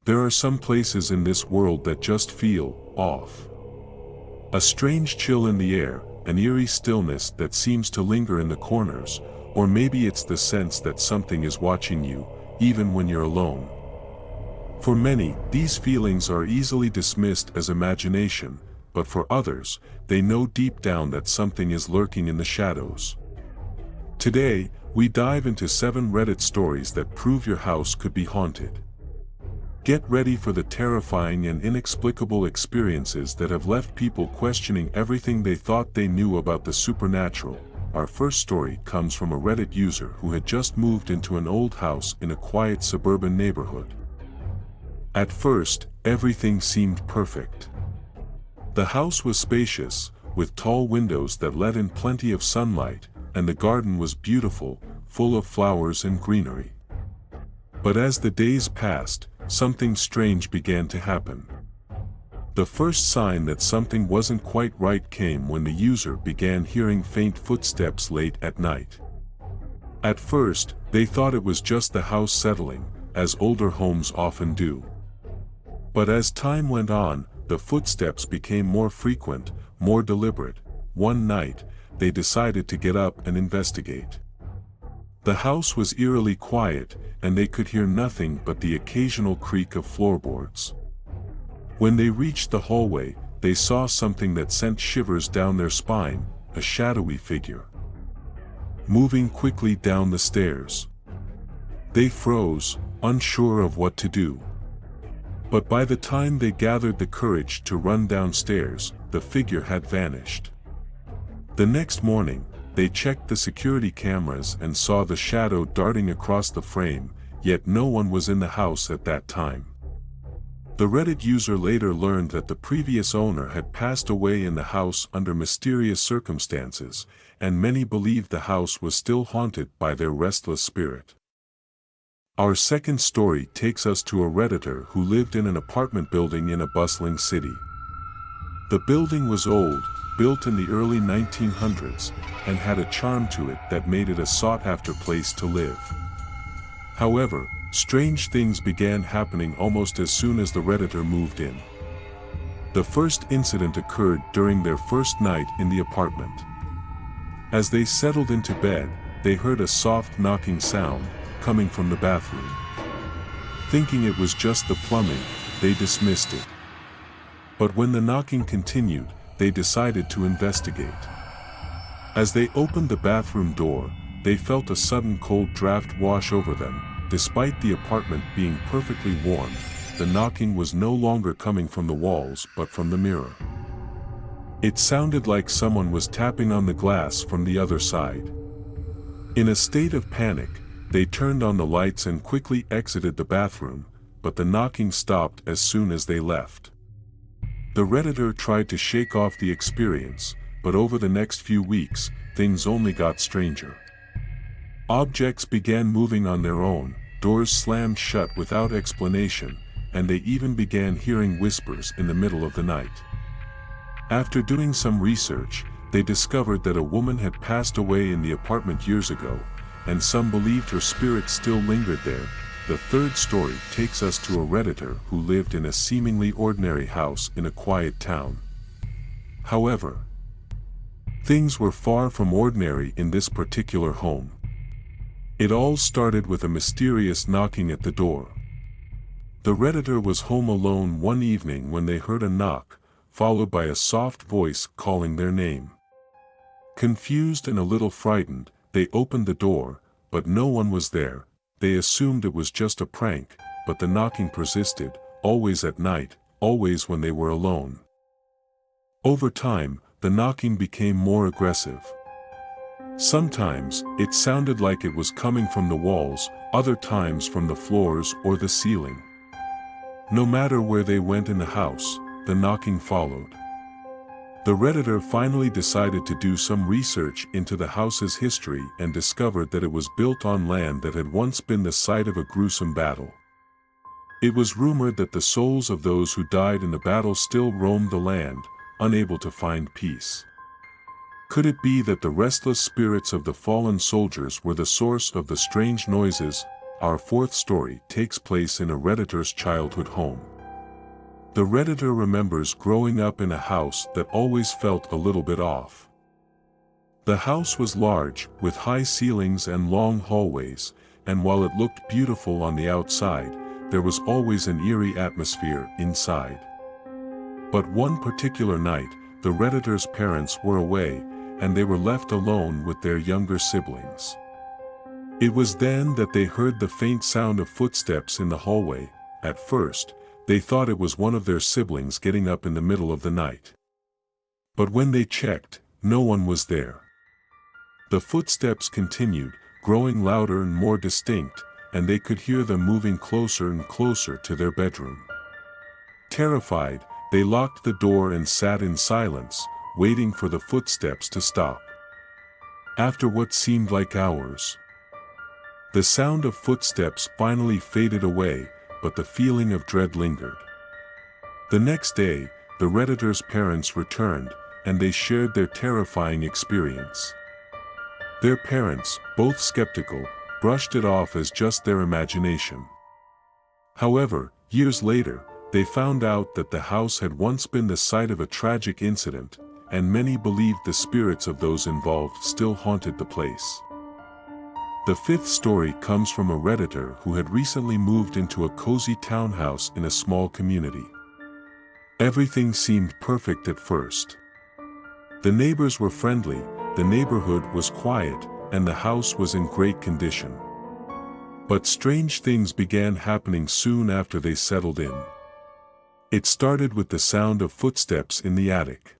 There are some places in this world that just feel off. A strange chill in the air, an eerie stillness that seems to linger in the corners, or maybe it's the sense that something is watching you, even when you're alone. For many, these feelings are easily dismissed as imagination, but for others, they know deep down that something is lurking in the shadows. Today, we dive into 7 Reddit stories that prove your house could be haunted. Get ready for the terrifying and inexplicable experiences that have left people questioning everything they thought they knew about the supernatural. Our first story comes from a Reddit user who had just moved into an old house in a quiet suburban neighborhood. At first, everything seemed perfect. The house was spacious, with tall windows that let in plenty of sunlight, and the garden was beautiful, full of flowers and greenery. But as the days passed, something strange began to happen. The first sign that something wasn't quite right came when the user began hearing faint footsteps late at night. At first, they thought it was just the house settling, as older homes often do. But as time went on, the footsteps became more frequent, more deliberate. One night, they decided to get up and investigate. The house was eerily quiet, and they could hear nothing but the occasional creak of floorboards. When they reached the hallway, they saw something that sent shivers down their spine, a shadowy figure moving quickly down the stairs. They froze, unsure of what to do. But by the time they gathered the courage to run downstairs, the figure had vanished. The next morning, they checked the security cameras and saw the shadow darting across the frame, yet no one was in the house at that time. The Reddit user later learned that the previous owner had passed away in the house under mysterious circumstances, and many believed the house was still haunted by their restless spirit. Our second story takes us to a Redditor who lived in an apartment building in a bustling city. The building was old, built in the early 1900s, and had a charm to it that made it a sought-after place to live. However, strange things began happening almost as soon as the Redditor moved in. The first incident occurred during their first night in the apartment. As they settled into bed, they heard a soft knocking sound coming from the bathroom. Thinking it was just the plumbing, they dismissed it. But when the knocking continued, they decided to investigate. As they opened the bathroom door, they felt a sudden cold draft wash over them. Despite the apartment being perfectly warm, the knocking was no longer coming from the walls but from the mirror. It sounded like someone was tapping on the glass from the other side. In a state of panic, they turned on the lights and quickly exited the bathroom, but the knocking stopped as soon as they left. The Redditor tried to shake off the experience, but over the next few weeks, things only got stranger. Objects began moving on their own, doors slammed shut without explanation, and they even began hearing whispers in the middle of the night. After doing some research, they discovered that a woman had passed away in the apartment years ago, and some believed her spirit still lingered there. The third story takes us to a Redditor who lived in a seemingly ordinary house in a quiet town. However, things were far from ordinary in this particular home. It all started with a mysterious knocking at the door. The Redditor was home alone one evening when they heard a knock, followed by a soft voice calling their name. Confused and a little frightened, they opened the door, but no one was there. They assumed it was just a prank, but the knocking persisted, always at night, always when they were alone. Over time, the knocking became more aggressive. Sometimes, it sounded like it was coming from the walls, other times from the floors or the ceiling. No matter where they went in the house, the knocking followed. The Redditor finally decided to do some research into the house's history and discovered that it was built on land that had once been the site of a gruesome battle. It was rumored that the souls of those who died in the battle still roamed the land, unable to find peace. Could it be that the restless spirits of the fallen soldiers were the source of the strange noises? our fourth story takes place in a Redditor's childhood home. The Redditor remembers growing up in a house that always felt a little bit off. The house was large, with high ceilings and long hallways, and while it looked beautiful on the outside, there was always an eerie atmosphere inside. But one particular night, the Redditor's parents were away, and they were left alone with their younger siblings. It was then that they heard the faint sound of footsteps in the hallway. At first, they thought it was one of their siblings getting up in the middle of the night. But when they checked, no one was there. The footsteps continued, growing louder and more distinct, and they could hear them moving closer and closer to their bedroom. Terrified, they locked the door and sat in silence, waiting for the footsteps to stop. After what seemed like hours, the sound of footsteps finally faded away, but the feeling of dread lingered. The next day, the Redditor's parents returned, and they shared their terrifying experience. Their parents, both skeptical, brushed it off as just their imagination. However, years later, they found out that the house had once been the site of a tragic incident, and many believed the spirits of those involved still haunted the place. The fifth story comes from a Redditor who had recently moved into a cozy townhouse in a small community. Everything seemed perfect at first. The neighbors were friendly, the neighborhood was quiet, and the house was in great condition. But strange things began happening soon after they settled in. It started with the sound of footsteps in the attic.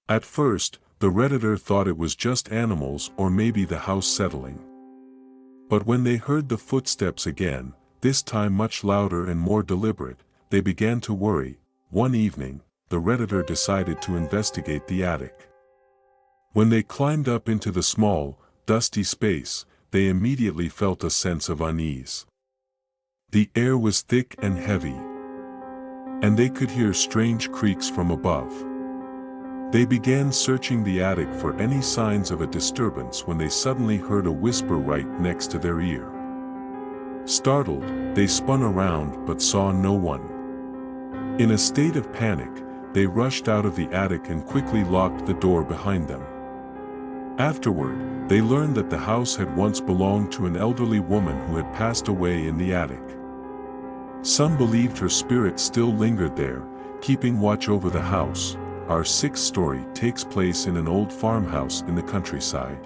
At first, the Redditor thought it was just animals or maybe the house settling. But when they heard the footsteps again, this time much louder and more deliberate, they began to worry. One evening, the Redditor decided to investigate the attic. When they climbed up into the small, dusty space, they immediately felt a sense of unease. The air was thick and heavy, and they could hear strange creaks from above. They began searching the attic for any signs of a disturbance when they suddenly heard a whisper right next to their ear. Startled, they spun around but saw no one. In a state of panic, they rushed out of the attic and quickly locked the door behind them. Afterward, they learned that the house had once belonged to an elderly woman who had passed away in the attic. Some believed her spirit still lingered there, keeping watch over the house. Our sixth story takes place in an old farmhouse in the countryside.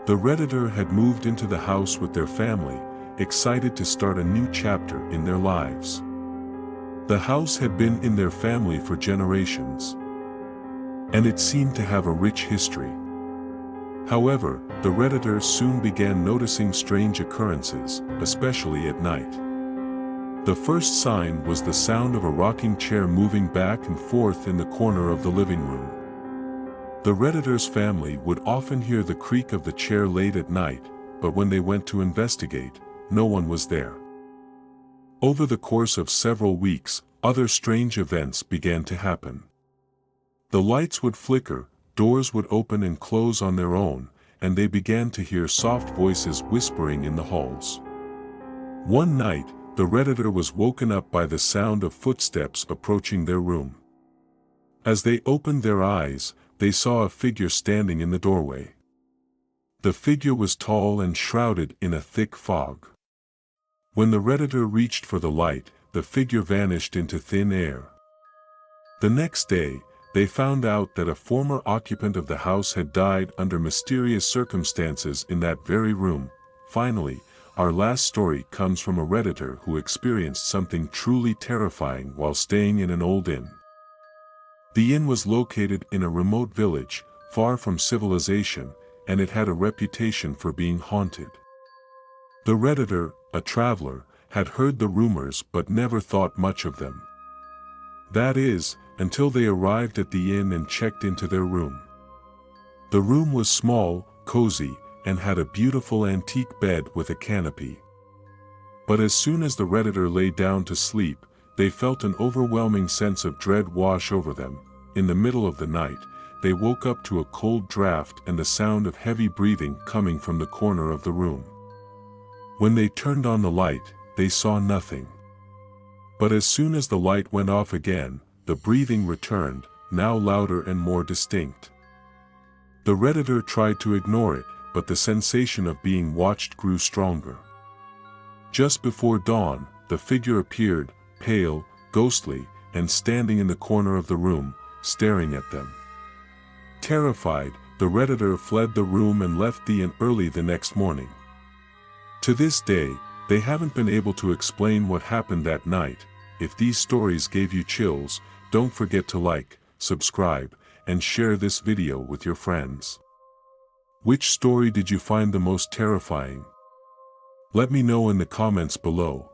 The Redditor had moved into the house with their family, excited to start a new chapter in their lives. The house had been in their family for generations, and it seemed to have a rich history. However, the Redditor soon began noticing strange occurrences, especially at night. The first sign was the sound of a rocking chair moving back and forth in the corner of the living room. The Redditor's family would often hear the creak of the chair late at night, but when they went to investigate, no one was there. Over the course of several weeks, other strange events began to happen. The lights would flicker, doors would open and close on their own, and they began to hear soft voices whispering in the halls. One night, the Redditor was woken up by the sound of footsteps approaching their room. As they opened their eyes, they saw a figure standing in the doorway. The figure was tall and shrouded in a thick fog. When the Redditor reached for the light, the figure vanished into thin air. The next day, they found out that a former occupant of the house had died under mysterious circumstances in that very room. Finally, our last story comes from a Redditor who experienced something truly terrifying while staying in an old inn. The inn was located in a remote village, far from civilization, and it had a reputation for being haunted. The Redditor, a traveler, had heard the rumors but never thought much of them. That is, until they arrived at the inn and checked into their room. The room was small, cozy, and had a beautiful antique bed with a canopy. But as soon as the Redditor lay down to sleep, they felt an overwhelming sense of dread wash over them. In the middle of the night, they woke up to a cold draft and the sound of heavy breathing coming from the corner of the room. When they turned on the light, they saw nothing. But as soon as the light went off again, the breathing returned, now louder and more distinct. The Redditor tried to ignore it, but the sensation of being watched grew stronger. Just before dawn, the figure appeared, pale, ghostly, and standing in the corner of the room, staring at them. Terrified, the Redditor fled the room and left the inn early the next morning. To this day, they haven't been able to explain what happened that night. If these stories gave you chills, don't forget to like, subscribe, and share this video with your friends. Which story did you find the most terrifying? Let me know in the comments below.